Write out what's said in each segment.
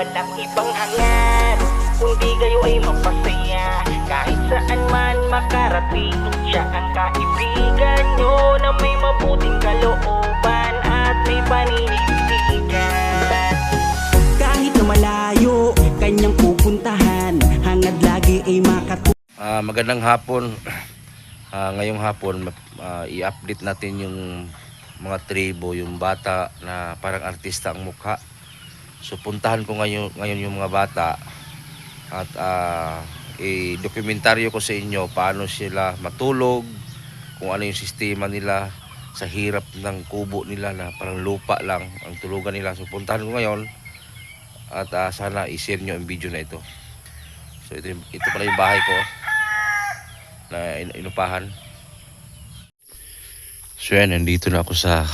walang ibang hangad, kundi kayo ay mapasaya. Kahit saan man makarating, siya ang kaibigan nyo na may mabuting kalooban at may paninindigan. Kahit na malayo, kanyang pupuntahan, hangad lagi ay Magandang hapon. Ngayong hapon i-update natin yung mga tribo, yung bata na parang artista ang mukha. So puntahan ko ngayon yung mga bata at i-dokumentaryo ko sa inyo paano sila matulog, kung ano yung sistema nila sa hirap ng kubo nila na parang lupa lang ang tulugan nila. So puntahan ko ngayon at sana i-share nyo ang video na ito. So ito pala yung bahay ko na inupahan. So yan, nandito na ako sa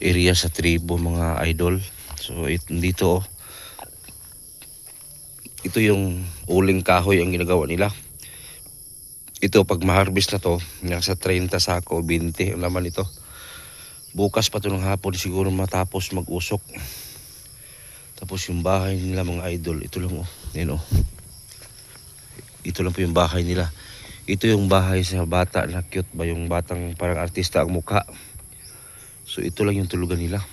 area sa tribo mga idol. So dito ito yung uling kahoy ang ginagawa nila. Ito pag ma-harvest na to, nasa 30 sako, 20 ang laman ito. Bukas pa to ng hapon siguro matapos mag-usok. Tapos yung bahay nila mga idol, ito lang yan ito lang po yung bahay nila. Ito yung bahay sa bata na cute ba, yung batang parang artista ang mukha. So ito lang yung tulugan nila.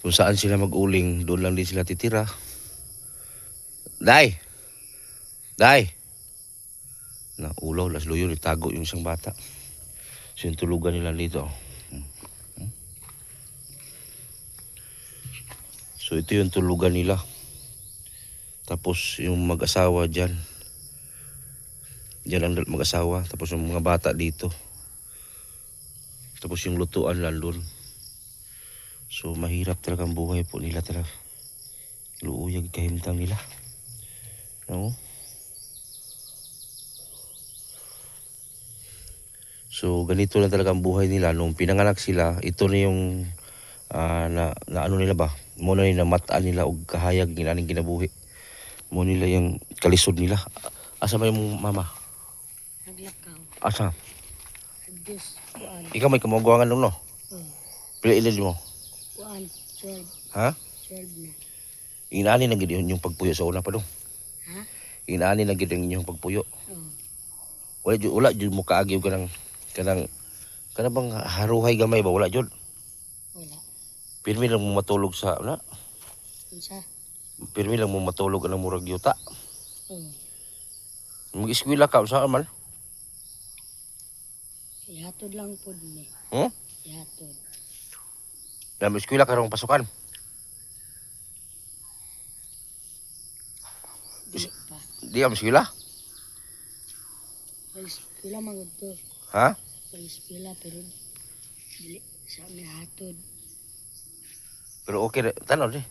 Kung saan sila mag-uling, doon lang din sila titira. Day! Na ulaw, laslo yun, itago yung isang bata. So yung tulugan nila dito. So ito yung tulugan nila. Tapos yung mag-asawa dyan. Diyan ang mag-asawa. Tapos yung mga bata dito. Tapos yung lutuan lalun. So mahirap talaga ang buhay po nila talaga. Luuyag kahimtang nila. No? So ganito na talaga ang buhay nila. Nung pinanganak sila, ito na yung na ano nila ba? Muna na mataan nila o kahayag nila ng kinabuhi. Muna nila yung kalisod nila. Asa ba yung mama? Naglakaw. Asa? Adjust. Kuan. Ikaw may kamaguangan nung no? Pila ilid mo? Kuan. 12. Ha? 12 na. Inaani na gid yung pagpuyo sa una pa dong. Ha? Inaani na gid yung pagpuyo. Oo. Wala jud mo kaagyo kanang bang haruhay gamay ba, wala jud. Wala. Pirmi lang mo matulog sa na. Unsa? Pirmi lang mo matulog ang murag yuta. Oo. Mag-eskwela ka sa man? Ihatod lang pod ni. Ihatod. Na eskwela ka rong pasukan. Dili pa. Di ka eskwela? Palis pila magud to. Ha? Palis pila pero dili sa mi hatod. Pero okay na, tanong di.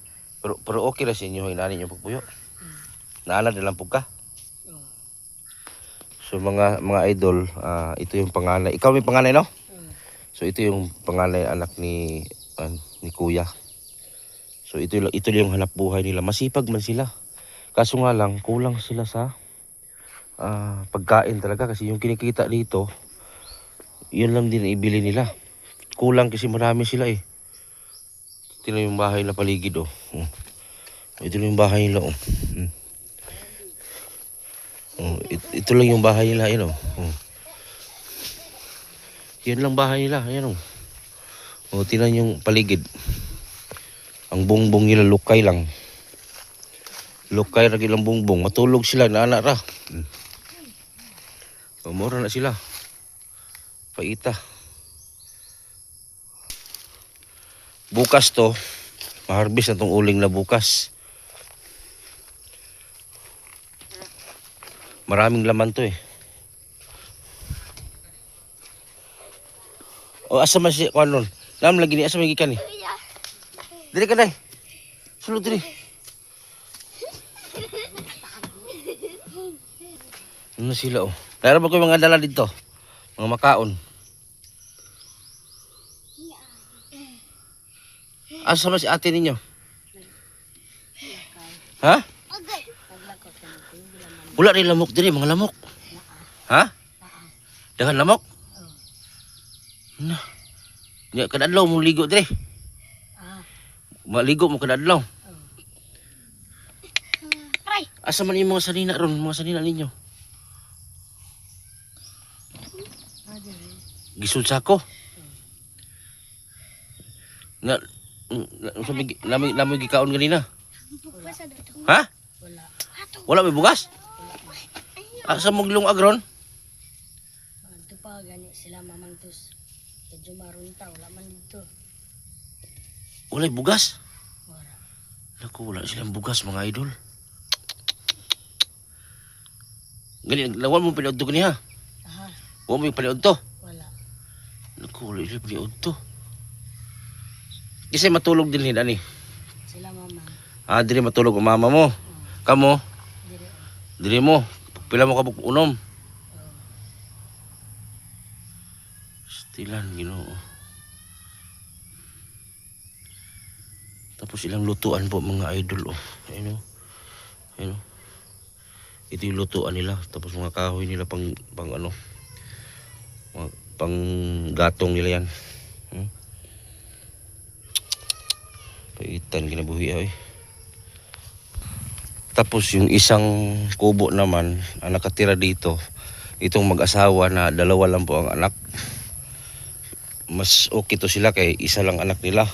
Pero okay na sa inyo inani yung pagpuyo. Naala na lang pug ka. Oo. So mga idol, ito yung panganay. Ikaw may panganay no? So ito yung panganay anak ni Kuya. So ito lang yung hanap buhay nila. Masipag man sila. Kaso nga lang kulang sila sa pagkain talaga kasi yung kinikita dito, yun lang din ibili nila. Kulang kasi marami sila eh. Ito na yung bahay na paligid Ito na yung bahay nila ito lang yung bahay nila yun Yan lang bahay nila ayan tingnan yung paligid. Ang bongbong nila lukay lang. Lukay ra gilang bongbong. Matulog sila na anak ra. Mura na sila. Paita. Bukas to, ma-harvest na tong uling na bukas. Maraming laman to eh. Asa man si kanon? Lam lagi ni asa man gikan ni? Dili ka dai. Sulod diri. Ano sila Meron ba ko mga dala dito? Mga makaon. Asa man si ate ninyo? Ha? Wala rin lamok diri, mga lamok. Ha? Dengan lamok? Na. Nya kadadlaw mo ligo diri. Maligo mo kadadlaw. Ay! Asa man yung mga sanina ron, mga sanina ninyo? Gisod sa ako. Namoy gikaon ganina. Ha? Wala. Wala may bugas? Asa mo gilong agron? Ito pa, gani sila mamangtos. Medyo marunta, wala man dito. Wala bugas? Wala. Naku, wala silang bugas mga idol. Gani, lawan mo piniod to ganiha. Aha, Huwag mo yung piniod to. wala. Naku, wala silang piniod to. Kasi matulog din ani. Sila mamang. Diri matulog ang mama mo. Kamo, Dire. diri mo. Pila mo kabuk unom. Stilan, Ginoo. Tapos ilang lutuan po mga idol. Ayun o. Ayun o. Ito yung lutuan nila. Tapos mga kahoy nila pang ano. Pang gatong nila yan. Paitan kinabuhi ay. Tapos yung isang kubo naman ang nakatira dito, itong mag-asawa na dalawa lang po ang anak. Mas okay to sila kay isa lang anak nila.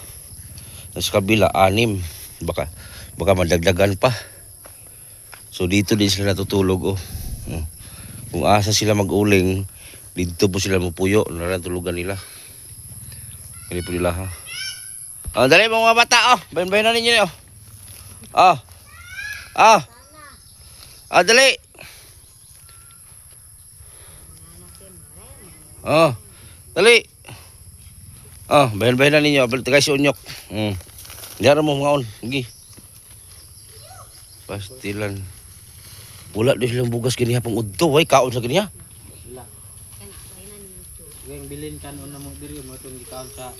Sa kabila 6. Baka madagdagan pa. So dito din sila natutulog oh. Kung asa sila mag-uling, dito po sila mapuyo, narantulugan nila. Kaya po nila ha. Dali mga bata oh. Bayan-bayan na ninyo oh. Dali. Dali. Bayan-bayan na ninyo. Tagay si Unyok. Diyan mo mga on. Sige. Pastilan. Wala din silang bugas ganiha pang udto. Way, kaon sa ganiha. Yung bilin kan una mo diri mo itong gikaon sa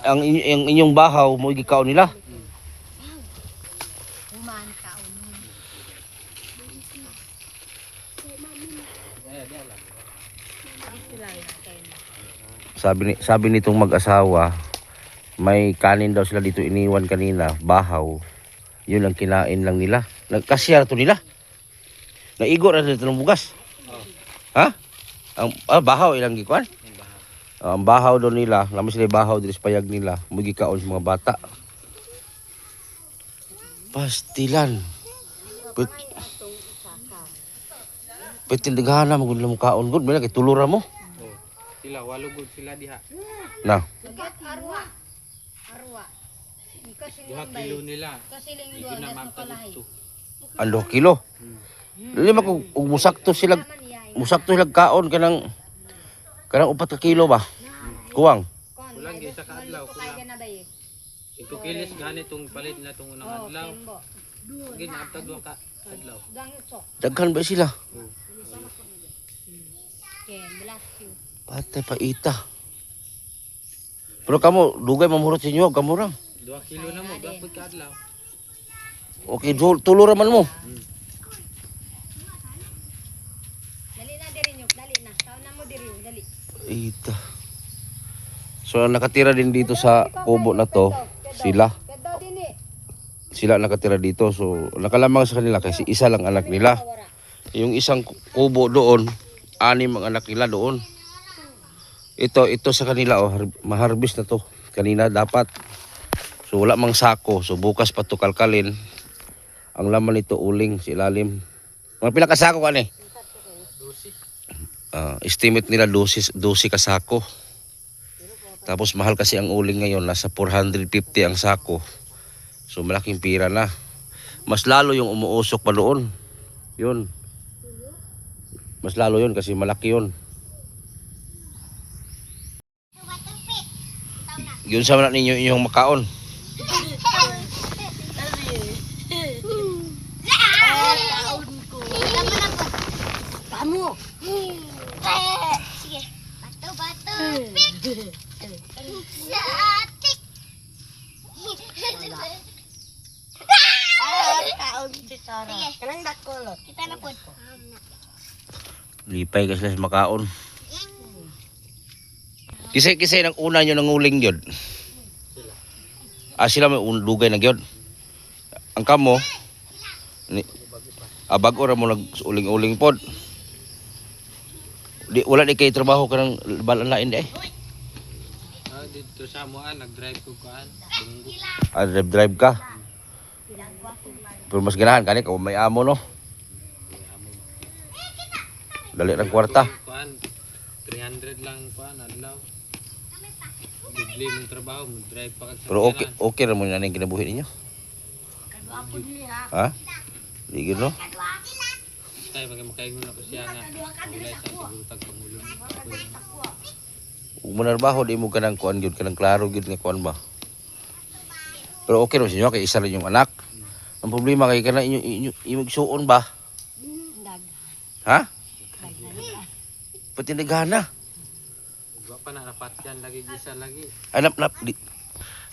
Ang inyong bahaw mo gikaon nila. Human kaon. Sabi nitong mag-asawa, may kanin daw sila dito iniwan kanina, bahaw. Yun ang kinain lang nila. Nagkasya to nila. Naigo na dito ng bugas. Ha? Bahaw ilang gikuan? Ang bahaw daw nila, naman sila bahaw dito sa payag nila, magikaon sa mga bata. Pastilan. Petindagana mo gud kaon gud, may kay tulura mo. sila walugod sila diha. Na. Arwa. Kasi 2 kilo nila. Kasi lang Hindi na magkadto. Ando kilo. Dili man kung musakto sila kaon kanang 4 ka kilo ba? Kuwang. Kulang gyud sa kaadlaw kulang. 5 kilos gani tong palit na tong unang adlaw. Gin abtag 2 ka adlaw. Daghan ba sila? Patay paita. Pero kamo dugay mamurot sa inyo kamo ra. 2 kilo na mo gapud ka adlaw. Okay, tulura man mo. Dali na diri nyo, dali na. Taon na mo diri, dali. Ita. So nakatira din dito sa kubo na to sila. Sila nakatira dito. So nakalamang sa kanila kasi isa lang anak nila. Yung isang kubo doon, 6 ang anak nila doon. Ito sa kanila maharbis na to. Kanina dapat. So wala mang sako. So bukas pa to kalkalin. Ang laman nito uling sa ilalim. Mga pila ka sako ka ni? 12. Estimate nila 12 ka sako. Tapos mahal kasi ang uling ngayon, nasa 450 ang sako. So malaking pira na. Mas lalo yung umuusok pa doon. Yun. Mas lalo yun kasi malaki yun. Yun sa mga ninyo inyong makaon. Kamu. Sige. Bato. Satik. Kaon si Sarah. Kanang dakolot. Kita na po. Lipay ka sila sa makaon. Kisay ng una nyo nanguling yun. Sila may dugay na yun. Ang kamo, Bago ra mo nag-uling-uling pod. Wala di kay trabaho ka ng balaan eh. Dito sa amuan, nag-drive ko kaan. Bunggo. Drive ka. Pero mas ganahan kani kung may amo no. Dali ng kwarta. Kuan, 300 lang kuan, adlaw. Bibli mong trabaho, mag-drive pa ka sa Pero okay ra mo na ning kinabuhi ninyo. Ha? Di gid no. Kaya magkakaingon ako siya nga. Wala sa siguro tagpangulo. Ug manarbaho di mo kanang kuan gyud kanang klaro gyud nga kuan ba. Pero okay ra sa inyo kay isa lang yung anak. Ang problema kay kana inyo suon ba? Dag. Ha? Dag na. Pati naghana. Wa pa na rapat yan lagi isa lagi.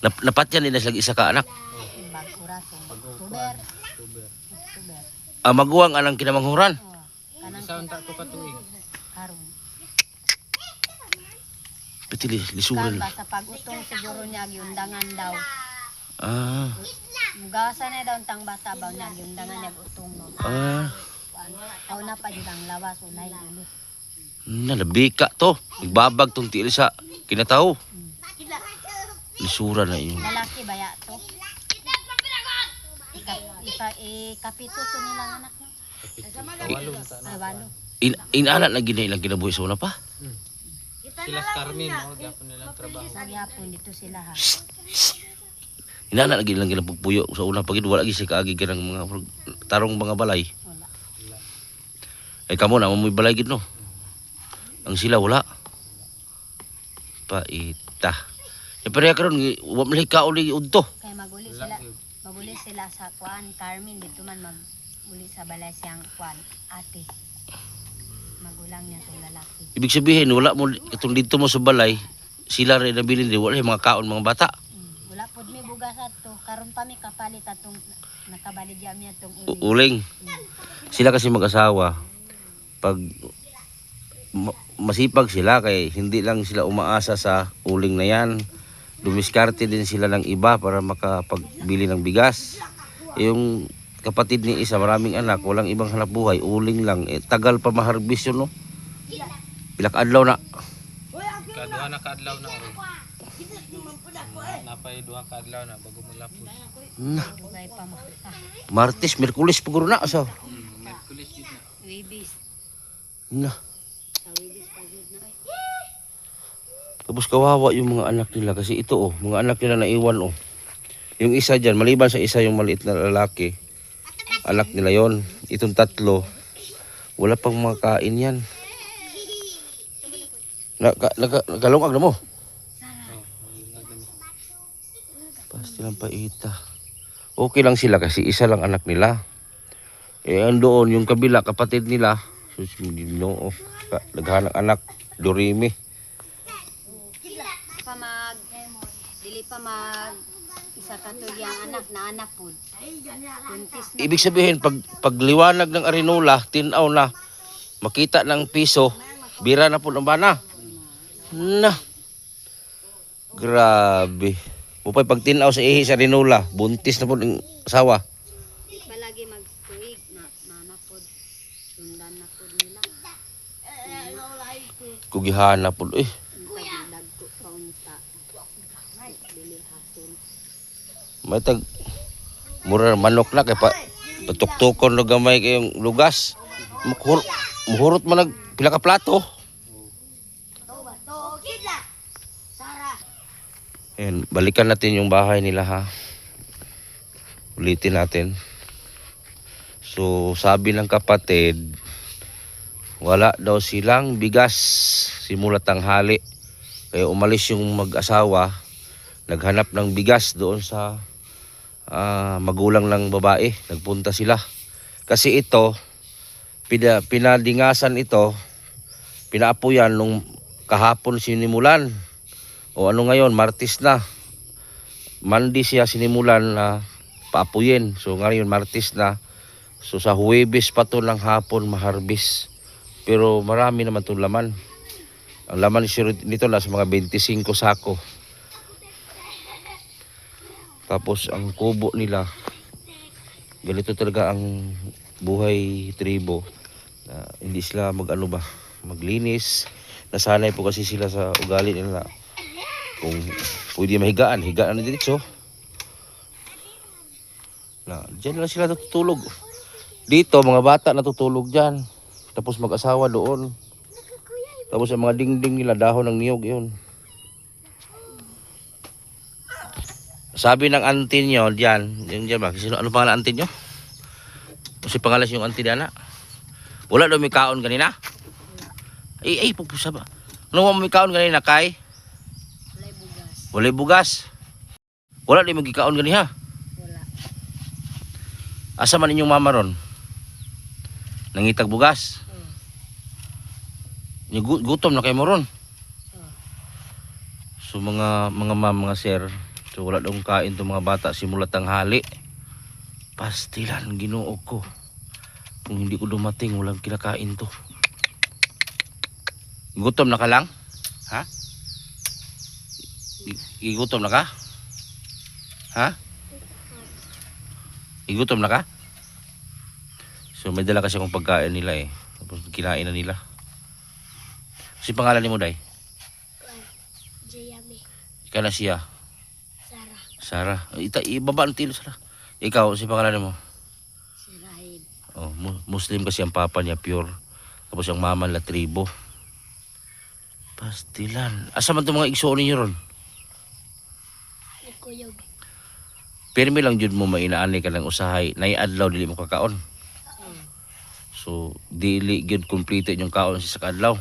Napat yan lagi isa ka anak. Bagura to. Tuber. October. Maguwang anang kinamanghuran. Kanang Sa unta to katuig. karon. Pati lisuran. Kan sa pag-utong siguro niya giundangan daw. Ah. Mugasan na daw tang bata ba niya giundangan niya utong no. Ah. Aw na pa jud ang lawas unay ulo. Nalabika to. Igbabag tong tiil sa kinataw. Lisura na yun. Lalaki baya to. Kapito to nilang anak no. Walo na ta na. Walo. Inalat na gina ilang kinabuhi sa una pa. Sila sa Carmen, no, gyapon nilang trabaho. Magyapon dito sila ha. Inalat na gina ilang kinapugpuyo sa una pagid wala gid siya kaagi kanang mga tarong mga balay. Wala. Ay kamo na mo balay gid no. Ang sila wala. Paita. Ya pero karon wa man uli udto. Kay maguli sila sa kuan Carmen dito man maguli sa balay siyang kuan ate. Magulang niya tong lalaki. Ibig sabihin wala mo katong dito mo sa balay sila rin nabilin din wala yung mga kaon mga bata. Wala pod mi bugas ato karon pa mi kapalit atong nakabaligya mi atong Uling. Sila kasi mag-asawa pag masipag sila kay hindi lang sila umaasa sa uling na yan. Dumiskarte din sila ng iba para makapagbili ng bigas. Yung kapatid ni isa maraming anak, walang ibang hanap buhay, uling lang. Tagal pa maharbis yun no. Pilak adlaw na. Kaduha na kaadlaw na ron. Napay duha ka adlaw na bago malapos. dugay pa makita. Martes, Miyerkules paguro na asa. Merkulis yun na. Wibis. Na. Sa wibis pa jud na ay. Tapos kawawa yung mga anak nila kasi ito oh, mga anak nila naiwan oh. Yung isa dyan, maliban sa isa yung maliit na lalaki, anak nila yon. Itong tatlo, wala pang makain yan. Nagalungag na mo. Pasti lang paita. Okay lang sila kasi isa lang anak nila. Andoon yung kabila, kapatid nila, no, naghanap anak, Dorime. Dili pa mag isa ka to yang anak na anak pod. Buntis na. Ibig sabihin, pagliwanag ng Arinola, tinaw na, makita ng piso, bira na po ng bana. Na. Grabe. Upay pag tinaw sa ihi sa Arinola, buntis na po ng asawa. Palagi magtuig na nanapod. Sundan na pod nila. Kugihan na po. Dagko pa unta. Dili hason. May tag mura manok na kay patuktukon na gamay kayong lugas. Muhurot man nag pila ka plato. Ayan, balikan natin yung bahay nila ha. Ulitin natin. So sabi ng kapatid, wala daw silang bigas simula tanghali. Kaya umalis yung mag-asawa, naghanap ng bigas doon sa magulang ng babae. Nagpunta sila. Kasi ito, pinadingasan ito, pinaapuyan nung kahapon sinimulan. O ano ngayon, Martes na. Monday siya sinimulan na paapuyin. So ngayon, Martes na. So sa Huwebes pa to ng hapon maharbis. Pero marami naman itong laman. Ang laman nito nasa mga 25 sako. Tapos ang kubo nila, ganito talaga ang buhay tribo na hindi sila maglinis. Nasanay po kasi sila sa ugali nila. Kung pwede mahigaan, higaan na diretso. Na, diyan lang sila natutulog. Dito, mga bata natutulog dyan. Tapos mag-asawa doon. Tapos ang mga dingding nila, dahon ng niyog yun. Sabi ng auntie nyo, diyan, yung diyan ba? Ano pangalan auntie nyo? Kasi pangalan yung auntie Dana. Wala daw may kaon kanina? Ay, pupusa ba? Ano mo may kaon kanina, Kay? Walay bugas. Walay bugas. Wala daw may kaon kanina. Wala. Asa man inyong mama ron? Nangitag bugas? Gutom na kayo mo ron? So mga ma'am, mga sir, so wala daw kain itong mga bata simula tanghali. Pastilan, Ginoo ko. Kung hindi ko dumating, walang kinakain to. Gutom na ka lang? Ha? Igutom na ka? Ha? Igutom na ka? So may dala kasi akong pagkain nila eh. Tapos kinain na nila. Si pangalan ni mo, Day? Jayame. Ikaw na siya? Sarah. Sarah. Ibaba ang tilo, Sarah. Ikaw, si pangalan mo? Si Rahim. Oh, Muslim kasi ang papa niya, pure. Tapos ang mama nila, tribo. Pastilan. Asa man itong mga igsoon ninyo ron? Nagkuyog. Pirmi lang jud mo mainaani ka lang usahay. Naiadlaw dili mo kakaon. So, dili gyud kompleto yung kaon sa kadlaw.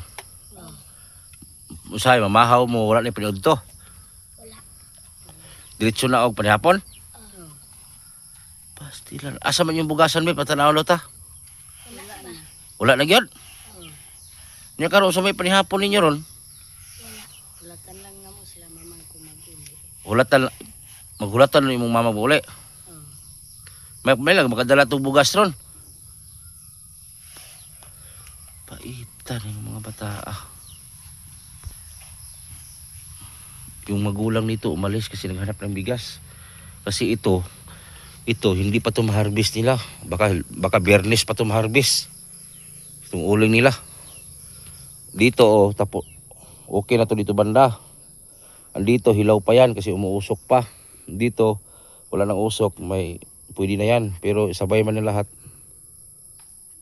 Usahay, mamahaw mo, wala na pinood to. Wala. Diretso na og panihapon? Pastilan. Asa man yung bugasan may patanaw lo ta? Wala na. Wala na gyud? Nya karon sa may panihapon ninyo ron? Ulatan lang nga mo sila mamang kumaguli. Maghulatan lang imong mama uli. May lang makadala tong bugas ron. Paitan yung mga bata. Yung magulang nito umalis kasi naghanap ng bigas. Kasi ito hindi pa to ma-harvest nila. Baka Biyernes pa to ma-harvest. Itong uling nila. Dito tapo okay na to dito banda. Andito hilaw pa yan kasi umuusok pa. Dito wala nang usok, may pwede na yan, pero sabay man na lahat.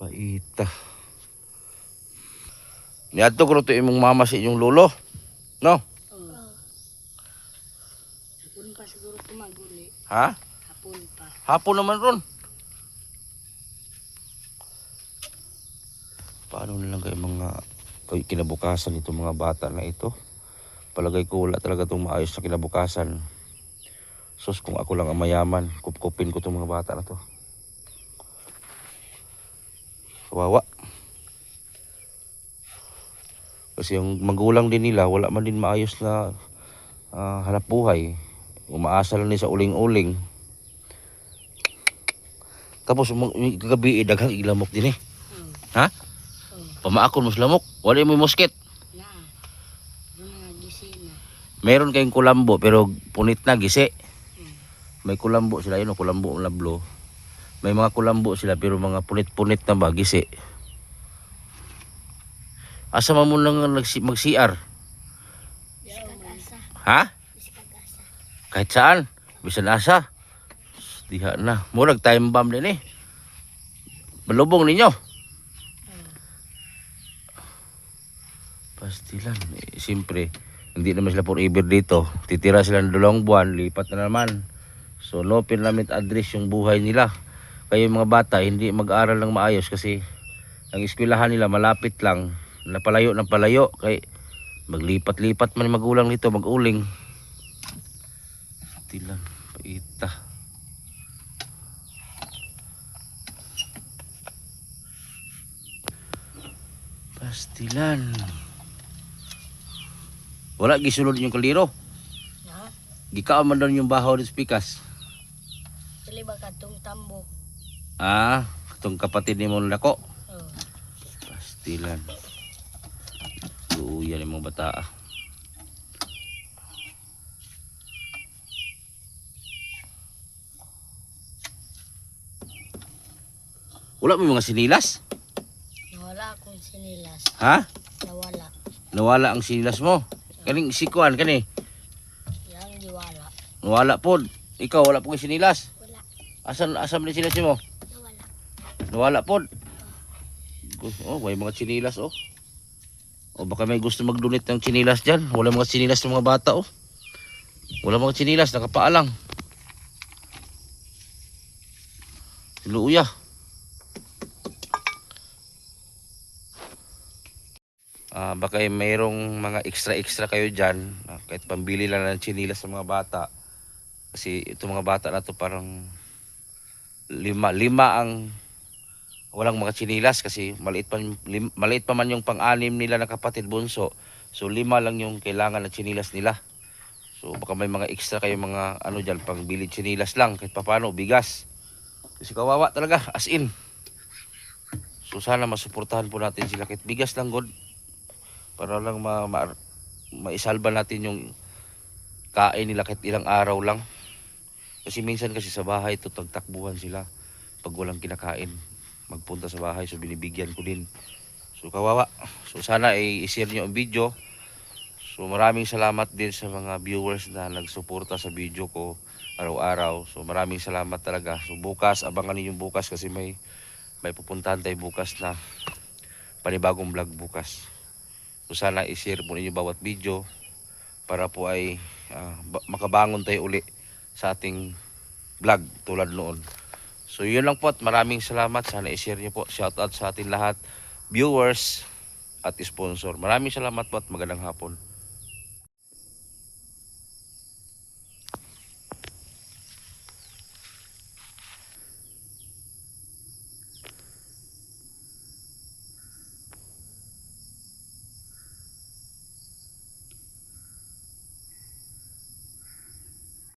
Paita. Niadto ko to imong mama sa inyong lolo. No? Hapon pa siguro tumaguli. Ha? Hapon pa. Hapon naman ron. Paano na lang kayo mga kinabukasan itong mga bata na ito? Palagay ko wala talaga itong maayos na kinabukasan. Sus, kung ako lang ang mayaman, kupkupin ko itong mga bata na to. Kawawa. Kasi yung magulang din nila, wala man din maayos na hanap buhay. Umaasa lang din sa uling-uling. Tapos kagabi, daghang ilamok din eh. Ha? Pamaakon mo sa lamok. Wala mo yung musket. Na. Doon nga gisi na. Meron kayong kulambo pero punit na, gisi. May kulambo sila, yun o, kulambo lablo. May mga kulambo sila pero mga punit-punit na ba, gisi. Asa man mo nang mag-CR? Biskag-asa. Ha? Biskag-asa. Kahit saan? Bisan asa? Diha na. Murag time bomb din eh. Balubong ninyo. Pastilan. Siyempre, hindi naman sila forever dito. Titira sila ng 2 buwan, lipat na naman. So, no permanent address yung buhay nila. Kaya yung mga bata, hindi mag-aaral ng maayos kasi ang eskwelahan nila malapit lang. Napalayo ng palayo. Kaya maglipat-lipat man yung magulang nito, mag-uling. Pastilan. Paita. Pastilan. Wala gisulod yung kaliro. Ha? Gikaon man doon yung bahaw ng pikas. Dili ba katong tambo? Itong kapatid ni mong lako. Oh. Pastilan. Yan yung mga bata. Wala mo mga sinilas? Nawala akong sinilas. Ha? Nawala. Nawala ang sinilas mo. Kaning si Kuan kani. Yang diwala. Nawala pod. Ikaw wala po sinilas. Wala. Asan ni sinilas mo? Nawala. Nawala pod. Oh, may mga sinilas oh. O baka may gusto mag-donate ng sinilas diyan. Wala mga sinilas ng mga bata oh. Wala mga sinilas, nakapaalang. Luya. Baka mayroong mga extra kayo dyan, kahit pambili lang ng chinilas sa mga bata. Kasi itong mga bata na to parang lima ang walang mga chinilas kasi maliit pa man yung pang-anim nila na kapatid bunso. So 5 lang yung kailangan ng chinilas nila. So baka may mga extra kayo mga ano dyan, pangbili chinilas lang kahit papano, bigas. Kasi kawawa talaga, as in. So sana masuportahan po natin sila kahit bigas lang god. Para lang maisalba natin yung kain nila kahit ilang araw lang. Kasi minsan kasi sa bahay ito tagtakbuhan sila pag walang kinakain. Magpunta sa bahay so binibigyan ko din. So kawawa. So sana i-share nyo ang video. So maraming salamat din sa mga viewers na nagsuporta sa video ko araw-araw. So maraming salamat talaga. So bukas, abangan niyo yung bukas kasi may pupuntahan tayo bukas na panibagong vlog bukas. So sana i-share po ninyo bawat video para po ay makabangon tayo uli sa ating vlog tulad noon. So yun lang po at maraming salamat. Sana i-share nyo po. Shout out sa ating lahat, viewers at sponsor. Maraming salamat po at magandang hapon.